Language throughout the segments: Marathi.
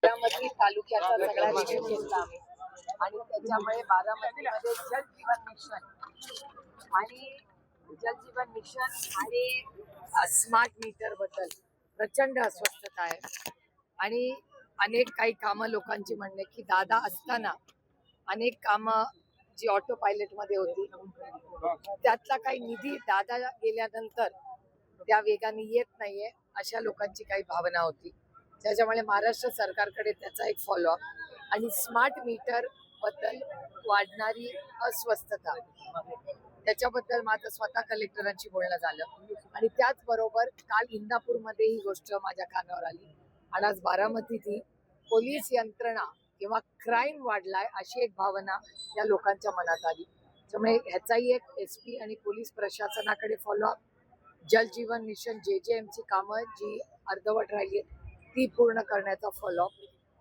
बारामती तालुक्याचा सगळा रिव्ह्यू घेतला आम्ही आणि त्याच्यामुळे बारामतीमध्ये जल जीवन मिशन आणि स्मार्ट मीटर बद्दल प्रचंड अस्वस्थता आहे आणि अनेक काही कामं लोकांची म्हणणे की दादा असताना अनेक कामं जी ऑटो पायलट मध्ये होती त्यातला काही निधी दादा गेल्यानंतर त्या वेगाने येत नाहीये अशा लोकांची काही भावना होती. त्याच्यामुळे महाराष्ट्र सरकारकडे त्याचा एक फॉलोअप आणि स्मार्ट मीटर बद्दल वाढणारी अस्वस्थता त्याच्याबद्दल माझं स्वतः कलेक्टरांशी बोलणं झालं आणि त्याचबरोबर काल इंदापूरमध्ये ही गोष्ट माझ्या कानावर आली आणि आज बारामतीतही पोलीस यंत्रणा किंवा क्राईम वाढलाय अशी एक भावना या लोकांच्या मनात आली. त्यामुळे ह्याचाही एक SP आणि पोलीस प्रशासनाकडे फॉलोअप, जल जीवन मिशन JJMची कामं जी अर्धवट राहिली ती पूर्ण करण्याचा फॉलोअप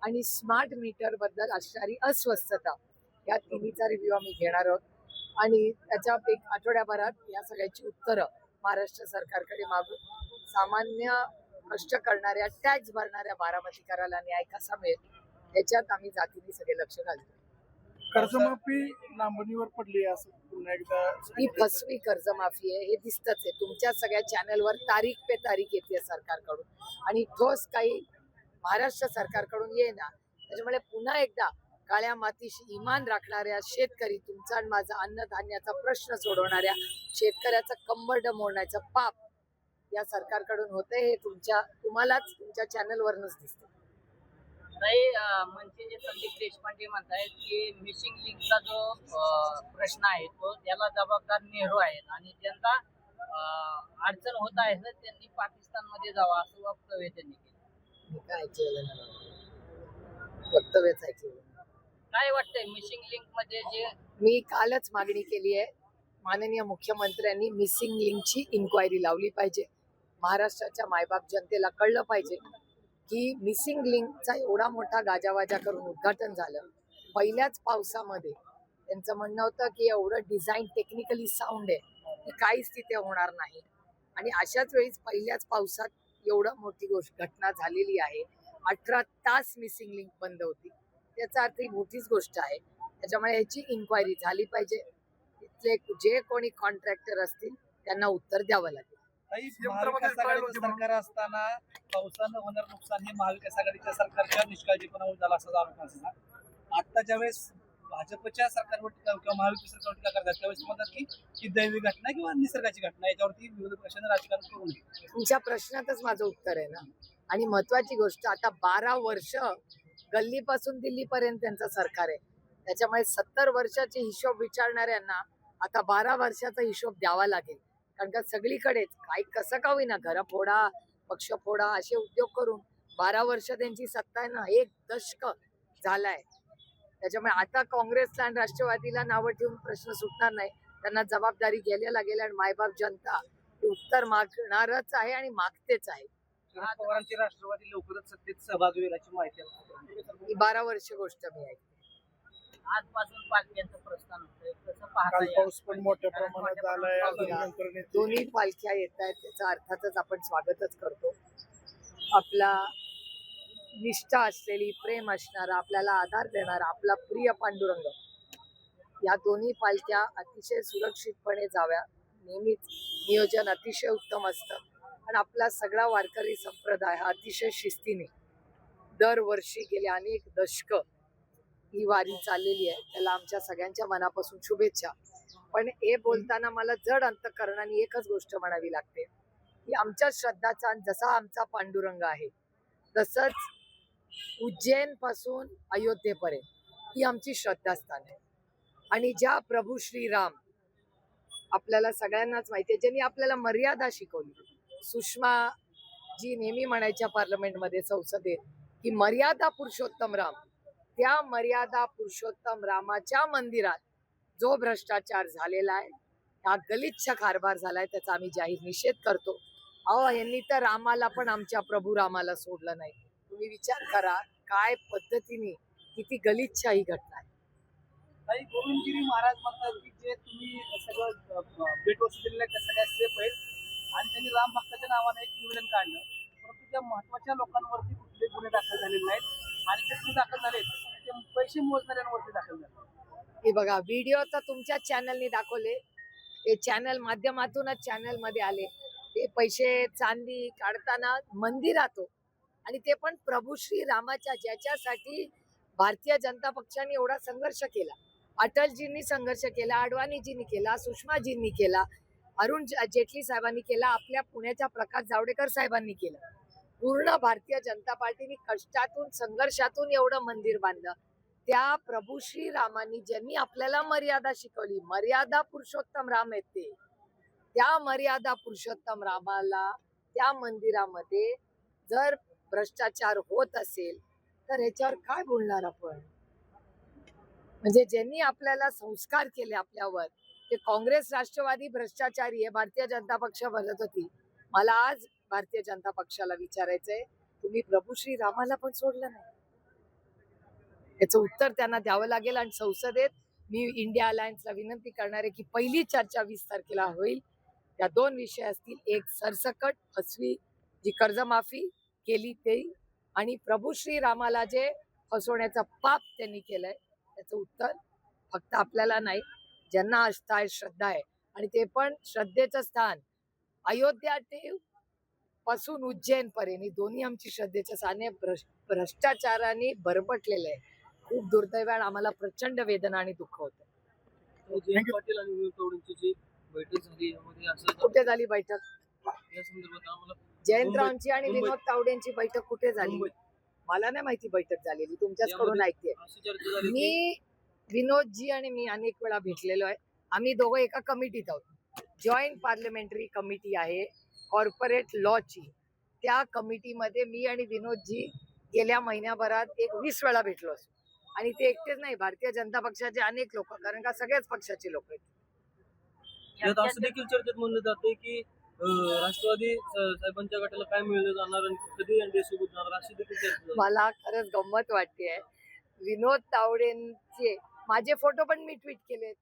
आणि स्मार्ट मीटर बद्दल असणारी अस्वस्थता या तिन्हीचा रिव्ह्यू आम्ही घेणार आहोत आणि त्याच्या एक आठवड्याभरात या सगळ्याची उत्तरं महाराष्ट्र सरकारकडे मागून सामान्य कष्ट करणाऱ्या टॅक्स भरणाऱ्या बारामतीकराला न्याय कसा मिळेल याच्यात आम्ही जातीने सगळे लक्ष घालतो. कर्जमाफी लांबणीवर पडली असं पुन्हा एकदा ही फसवी कर्जमाफी आहे हे दिसतच आहे. तुमच्या सगळ्या चॅनलवर तारीख पे तारीख येते सरकारकडून आणि ठोस काही महाराष्ट्र सरकारकडून येईना. त्याच्यामुळे पुन्हा एकदा काळ्या मातीशी इमान राखणाऱ्या शेतकरी, तुमचा आणि माझा अन्नधान्याचा प्रश्न सोडवणाऱ्या शेतकऱ्याचं कंबरड मोडण्याचं पाप या सरकारकडून होतंय हे तुम्हालाच तुमच्या चॅनलवरच दिसतं. नाही, म्हणजे संदीप देशपांडे म्हणतायत की मिसिंग लिंकचा जो प्रश्न आहे तो त्याला जबाबदार नेहरू आहेत आणि त्यांना अडचण होत आहे तर त्यांनी पाकिस्तानमध्ये जावं असं वक्तव्य त्यांनी केलं. मी काय ऐकलेलं नाही, वक्तव्यच ऐकलेलं. काय वाटतंय मिसिंग लिंक मध्ये जे मी कालच मागणी केली आहे, माननीय मुख्यमंत्र्यांनी मिसिंग लिंकची इन्क्वायरी लावली पाहिजे. महाराष्ट्राच्या मायबाप जनतेला कळलं पाहिजे की मिसिंग लिंकचा एवढा मोठा गाजावाजा करून उद्घाटन झालं पहिल्याच पावसामध्ये. त्यांचं म्हणणं होतं की एवढं डिझाईन टेक्निकली साऊंड आहे की काहीच तिथे होणार नाही आणि अशाच वेळीच पहिल्याच पावसात एवढं मोठी घटना झालेली आहे. 18 तास मिसिंग लिंक बंद होती, त्याचा अर्थ ही मोठीच गोष्ट आहे. त्याच्यामुळे याची इन्क्वायरी झाली पाहिजे. तिथले जे कोणी कॉन्ट्रॅक्टर असतील त्यांना उत्तर द्यावं लागेल. सरकार असताना पावसानं होणार नुकसान हे महाविकास आघाडीच्या सरकारच्या निष्काळजीपणामुळे झाला असा आरोप असला. आता ज्यावेळेस भाजपच्या सरकारवर टीका किंवा महाविकास सरकारवर टीका करतात त्यावेळेस म्हणतात की दैवी घटना किंवा निसर्गाची घटना याच्यावरती विरोधी पक्षाने राजकारण करू नये. तुमच्या प्रश्नातच माझं उत्तर आहे ना. आणि महत्वाची गोष्ट, आता 12 वर्ष गल्लीपासून दिल्लीपर्यंत त्यांचं सरकार आहे. त्याच्यामुळे 70 वर्षाचे हिशोब विचारणाऱ्यांना आता 12 वर्षाचा हिशोब द्यावा लागेल. कारण का सगळीकडेच काही कसं का होईना घर फोडा पक्ष फोडा असे उद्योग करून 12 वर्ष त्यांची सत्ता आहे ना, 1 दशक झालाय. त्याच्यामुळे आता काँग्रेसला आणि राष्ट्रवादीला नावं ठेवून प्रश्न सुटणार नाही. त्यांना जबाबदारी गेल्या आणि मायबाप जनता उत्तर मागणारच आहे आणि मागतेच आहे. शरद पवारांची राष्ट्रवादी लवकरच सत्तेत सहभागी होईल अशी माहिती आहे. ही 12 वर्ष गोष्ट मी ऐकते. आजपासून पालख्यांचं प्रस्थान होतंय कसं पाहता काल येईल? पाऊस पण मोठ्या प्रमाणात झालाय. दोन्ही पालख्या येत आहेत त्याचं अर्थातच आपण स्वागतच करतो. आपला निष्ठा असलेली, प्रेम असणारा, आपल्याला आधार देणारा आपला प्रिय पांडुरंग या दोन्ही पालख्या अतिशय सुरक्षितपणे जाव्या. नेहमीच नियोजन अतिशय उत्तम असतं आणि आपला सगळा वारकरी संप्रदाय हा अतिशय शिस्तीने दरवर्षी गेले अनेक दशक ही वारी चाललेली आहे. त्याला आमच्या सगळ्यांच्या मनापासून शुभेच्छा. पण हे बोलताना मला जड अंतःकरणाने एकच गोष्ट म्हणावी लागते की आमच्या श्रद्धाचा जसा आमचा पांडुरंग आहे तसंच उज्जैन पासून अयोध्येपर्यंत ही आमची श्रद्धास्थान आहे. आणि ज्या प्रभू श्रीराम आपल्याला सगळ्यांनाच माहिती आहे, ज्यांनी आपल्याला मर्यादा शिकवली. सुषमा जी नेहमी म्हणायच्या पार्लमेंटमध्ये, संसदेत, की मर्यादा पुरुषोत्तम राम, त्या मर्यादा पुरुषोत्तम रामाच्या मंदिरात जो भ्रष्टाचार झालेला आहे, हा गलिच्छ कारभार झालाय, त्याचा आम्ही जाहीर निषेध करतो. यांनी तर रामाला पण आमच्या प्रभू रामाला सोडलं नाही. तुम्ही विचार करा काय पद्धतीने किती गलिच्छ ही घटना आहे. काही गोविंदगिरी महाराज म्हणतात की जे तुम्ही सगळं भेट वस्तू दिलेल्या त्या सगळ्या सेफ आहेत आणि त्यांनी राम भक्ताच्या नावाने एक निवेदन काढलं, परंतु त्या महत्वाच्या लोकांवरती कुठले गुन्हे दाखल झालेले नाहीत आणि वरती दाखल झाले ते पैसे मोजणाऱ्यांवरती दाखल झाले. हे बघा व्हिडिओ तर तुमच्या चॅनलनी दाखवले, ते चॅनल माध्यमातूनच चॅनल मध्ये आले. ते पैसे चांदी काढताना मंदिरात आणि ते पण प्रभू श्री रामाच्या, ज्याच्यासाठी भारतीय जनता पक्षाने एवढा संघर्ष केला. अटलजींनी संघर्ष केला, अडवाणीजींनी केला, सुषमाजींनी केला, अरुण जेटली साहेबांनी केला, आपल्या पुण्याच्या प्रकाश जावडेकर साहेबांनी केलं. पूर्ण भारतीय जनता पार्टीने कष्टातून संघर्षातून एवढं मंदिर बांधलं. त्या प्रभू श्री रामांनी ज्यांनी आपल्याला मर्यादा शिकवली, मर्यादा पुरुषोत्तम राम आहेत ते, त्या मर्यादा पुरुषोत्तम रामाला त्या मंदिरामध्ये जर भ्रष्टाचार होत असेल तर ह्याच्यावर काय बोलणार आपण? म्हणजे ज्यांनी आपल्याला संस्कार केले आपल्यावर, ते काँग्रेस राष्ट्रवादी भ्रष्टाचारी आहे, भारतीय जनता पक्ष म्हणत होती. मला आज भारतीय जनता पक्षाला विचारायचंय, तुम्ही प्रभू श्री रामाला पण सोडलं नाही. याचं उत्तर त्यांना द्यावं लागेल. आणि संसदेत मी इंडिया अलायन्सला विनंती करणार आहे की पहिली चर्चा 20 तारखेला होईल. त्या 2 विषय असतील, एक सरसकट फसवी जी कर्जमाफी केली ते, आणि प्रभू श्री रामाला जे फसवण्याचं पाप त्यांनी केलंय त्याचं उत्तर फक्त आपल्याला नाही, ज्यांना आस्था आहे, श्रद्धा आहे, आणि ते पण श्रद्धेचं स्थान अयोध्या ते पासून उज्जैन पर्यंत दोन्ही आमची श्रद्धेचं स्थान आहे. भ्रष्टाचाराने बरबटलेलं आहे. खूप दुर्दैव आहे. आम्हाला प्रचंड वेदना आणि दुःख होतं. जयंत पाटील आणि विनोद तावडेंची जी बैठक झाली यामध्ये असं कुठे झाली बैठक? या संदर्भात आम्हाला जयंतरावांची आणि मुंबईत. विनोद तावडेंची बैठक कुठे झाली? मुंबईत. मला नाही माहिती बैठक झालेली, तुमच्याचकडून यामध्ये ऐकते. अशी चर्चा झाली की मी विनोदजी आणि मी अनेक वेळा भेटलेलो आहे. आम्ही दोघं एका कमिटीत आहोत. जॉईंट पार्लमेंटरी कमिटी आहे कॉर्पोरेट लॉची. त्या कमिटीमध्ये मी आणि विनोदजी गेल्या महिन्याभरात 20 वेळा भेटलो असतो. आणि ते एकटेच नाही, भारतीय जनता पक्षाचे अनेक लोक, कारण का सगळ्याच पक्षाचे लोक आहेत. यात असं देखील चर्चेत म्हणलं जाते की राष्ट्रवादी साहेबांच्या गटाला काय मिळलं जाणार आणि कधी एनडीए सोबत जाणार अशी देखील चर्चा झाली. मला खरंच गंमत वाटते. विनोद तावडेंचे माझे फोटो पण मी ट्विट केलेत.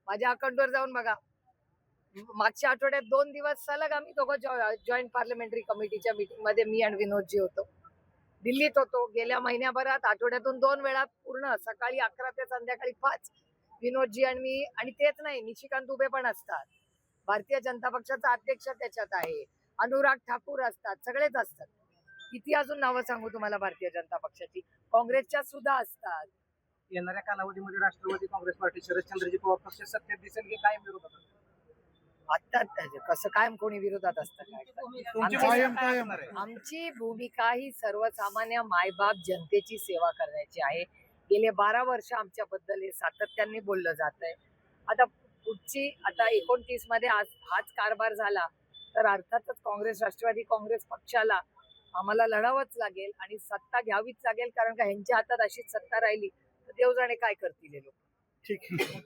माझ्या अकाउंटवर जाऊन बघा. मागच्या आठवड्यात 2 दिवस सलग आम्ही दोघं जॉईंट पार्लमेंटरी कमिटीच्या मीटिंग मध्ये मी आणि विनोदजी होतो. दिल्लीत होतो. गेल्या महिन्याभरात आठवड्यातून 2 वेळा पूर्ण सकाळी 11 ते संध्याकाळी 5 विनोदजी आणि मी. आणि तेच नाही, निशिकांत दुबे पण असतात. भारतीय जनता पक्षाचा अध्यक्ष त्याच्यात आहे. अनुराग ठाकूर असतात. सगळेच असतात. किती अजून नावं सांगू तुम्हाला भारतीय जनता पक्षाची? काँग्रेसच्या सुद्धा असतात. येणाऱ्या कालावधीमध्ये राष्ट्रवादी काँग्रेस पार्टी शरदचंद्रजी पवार पक्ष सत्तेत दिसेल की काय विरोधात? आता कसं कायम कोणी विरोधात असतं काय? तुमची आमची- भूमिका काय असणार आहे? आमची भूमिका ही सर्वसामान्य मायबाप जनतेची सेवा करण्याची आहे. गेले 12 वर्ष आमच्याबद्दल हे सातत्याने बोललं जात आहे. आता पुढची 29 मध्ये हाच कारभार झाला तर अर्थातच काँग्रेस राष्ट्रवादी काँग्रेस पक्षाला आम्हाला लढावंच लागेल आणि सत्ता घ्यावीच लागेल, कारण का ह्यांच्या हातात अशीच सत्ता राहिली तर देव जाणे काय करतील हे लोक. ठीक आहे.